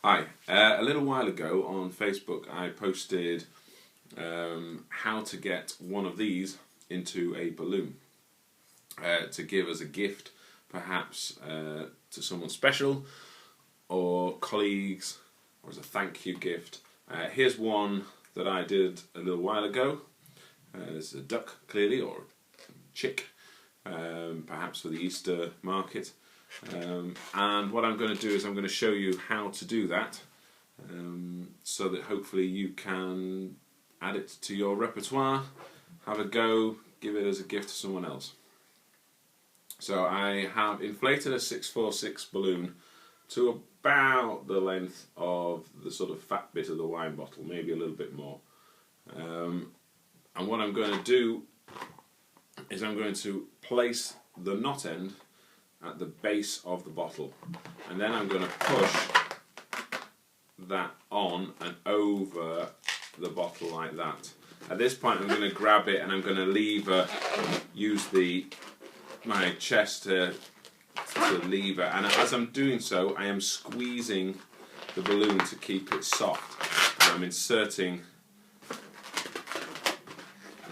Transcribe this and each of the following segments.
Hi, a little while ago on Facebook I posted how to get one of these into a balloon to give as a gift, perhaps to someone special or colleagues, or as a thank you gift. Here's one that I did a little while ago. There's a duck, clearly, or a chick, perhaps for the Easter market. And what I'm going to do is I'm going to show you how to do that, so that hopefully you can add it to your repertoire, have a go, give it as a gift to someone else. So I have inflated a 646 balloon to about the length of the sort of fat bit of the wine bottle, maybe a little bit more. And what I'm going to do is I'm going to place the knot end at the base of the bottle, and then I'm going to push that on and over the bottle like that. At this point I'm going to grab it and I'm going to use my chest to lever, and as I'm doing so I am squeezing the balloon to keep it soft, and I'm inserting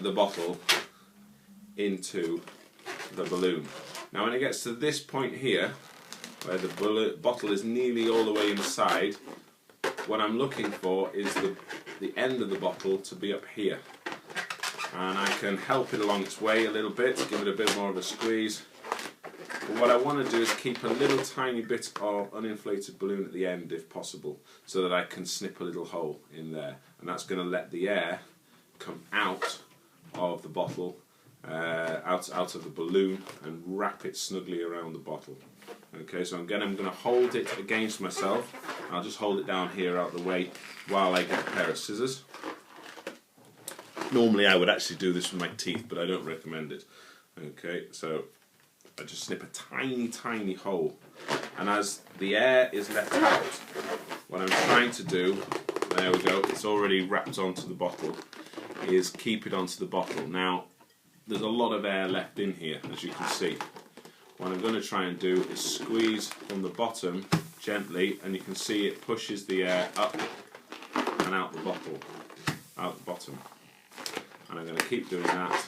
the bottle into the balloon. Now when it gets to this point here, where the bottle is nearly all the way inside, what I'm looking for is the end of the bottle to be up here. And I can help it along its way a little bit, give it a bit more of a squeeze. But what I want to do is keep a little tiny bit of uninflated balloon at the end if possible, so that I can snip a little hole in there. And that's going to let the air come out of the bottle, out of the balloon, and wrap it snugly around the bottle. Okay, so again I'm going to hold it against myself. I'll just hold it down here out the way while I get a pair of scissors. Normally I would actually do this with my teeth, but I don't recommend it. Okay, so I just snip a tiny hole, and as the air is let out, what I'm trying to do, there we go, it's already wrapped onto the bottle, is keep it onto the bottle. Now there's a lot of air left in here, as you can see. What I'm going to try and do is squeeze from the bottom gently, and you can see it pushes the air up and out the bottle, out the bottom. And I'm going to keep doing that,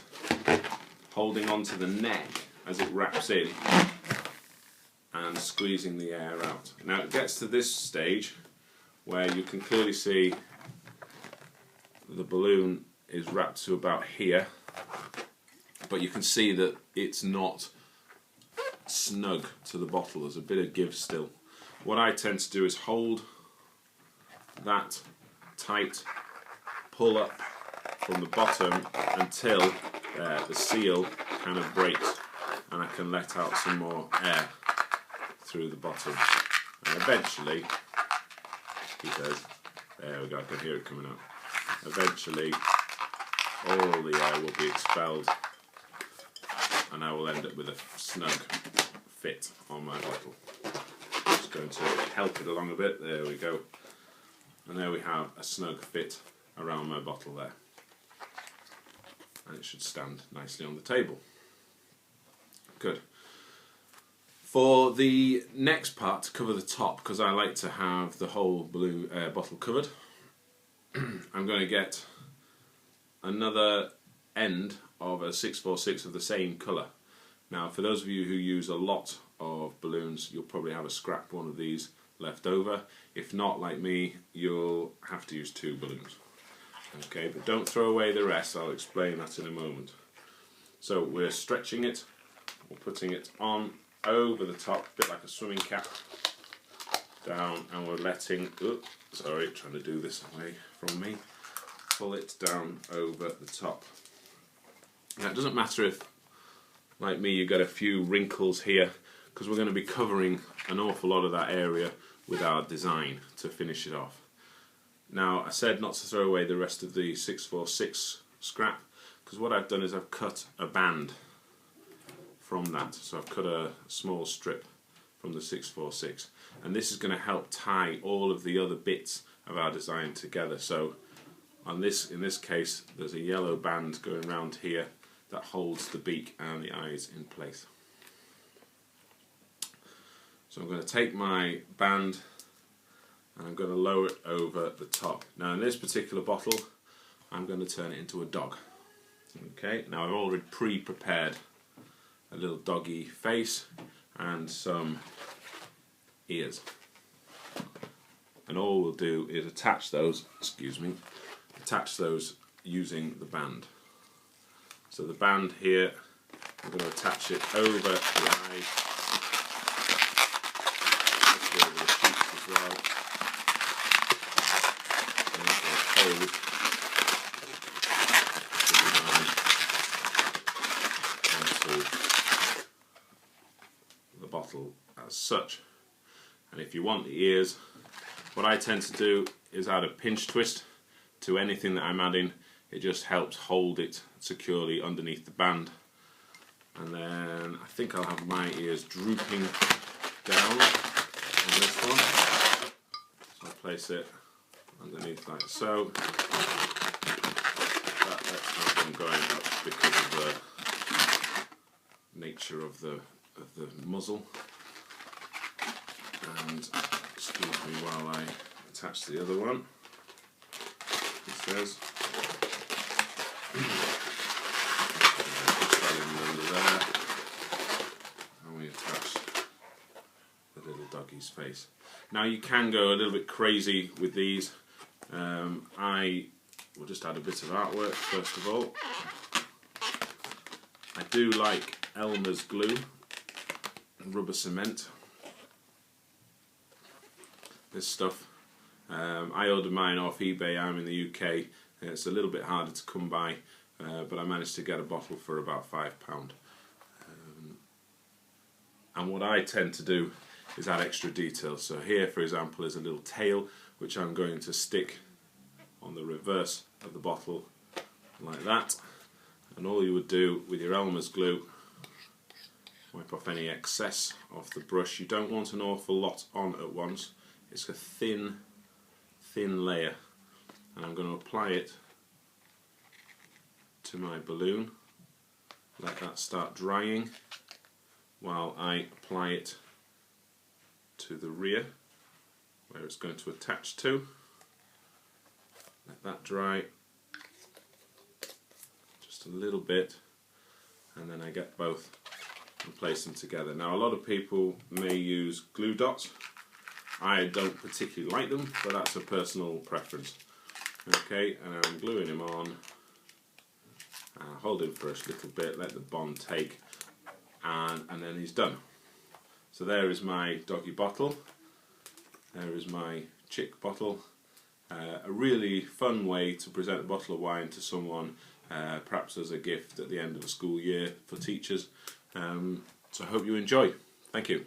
holding on to the neck as it wraps in and squeezing the air out. Now it gets to this stage where you can clearly see the balloon is wrapped to about here, but you can see that it's not snug to the bottle. There's a bit of give still. What I tend to do is hold that tight, pull up from the bottom until the seal kind of breaks, and I can let out some more air through the bottom. And eventually, he says, there we go, I can hear it coming out. Eventually, all the air will be expelled, and I will end up with a snug fit on my bottle. Just going to help it along a bit, there we go. And there we have a snug fit around my bottle there. And it should stand nicely on the table. Good. For the next part, to cover the top, because I like to have the whole bottle covered, I'm going to get another end of a 646 of the same colour. Now for those of you who use a lot of balloons, you'll probably have a scrap one of these left over. If not, like me, you'll have to use 2 balloons. Okay, but don't throw away the rest, I'll explain that in a moment. So we're stretching it, we're putting it on over the top, a bit like a swimming cap, down, and we're letting, sorry, trying to do this away from me, pull it down over the top. Now it doesn't matter if, like me, you've got a few wrinkles here, because we're going to be covering an awful lot of that area with our design to finish it off. Now I said not to throw away the rest of the 646 scrap, because what I've done is I've cut a band from that. So I've cut a small strip from the 646, and this is going to help tie all of the other bits of our design together. So in this case there's a yellow band going around here that holds the beak and the eyes in place. So I'm going to take my band and I'm going to lower it over the top. Now in this particular bottle I'm going to turn it into a dog. Okay, now I've already pre-prepared a little doggy face and some ears, and all we'll do is attach those, using the band. So the band here, I'm going to attach it over the eyes, over the cheeks as well, and that will hold the bottle as such. And if you want the ears, what I tend to do is add a pinch twist to anything that I'm adding. It just helps hold it securely underneath the band. And then I think I'll have my ears drooping down on this one. So I'll place it underneath like so. That lets them going up because of the nature of the muzzle. And excuse me while I attach the other one. It says under there, and we attach the little doggy's face. Now you can go a little bit crazy with these. I will just add a bit of artwork first of all. I do like Elmer's glue and rubber cement. This stuff, I ordered mine off eBay. I'm in the UK. It's a little bit harder to come by, but I managed to get a bottle for about £5. And what I tend to do is add extra details. So here, for example, is a little tail which I'm going to stick on the reverse of the bottle like that. And all you would do with your Elmer's glue, wipe off any excess off the brush. You don't want an awful lot on at once. It's a thin layer, and I'm going to apply it to my balloon. Let that start drying while I apply it to the rear where it's going to attach to. Let that dry just a little bit, and then I get both and place them together. Now a lot of people may use glue dots. I don't particularly like them, but that's a personal preference. Okay, and I'm gluing him on. Hold him for a little bit, let the bond take, and then he's done. So there is my doggy bottle. There is my chick bottle. A really fun way to present a bottle of wine to someone, perhaps as a gift at the end of the school year for teachers. So I hope you enjoy. Thank you.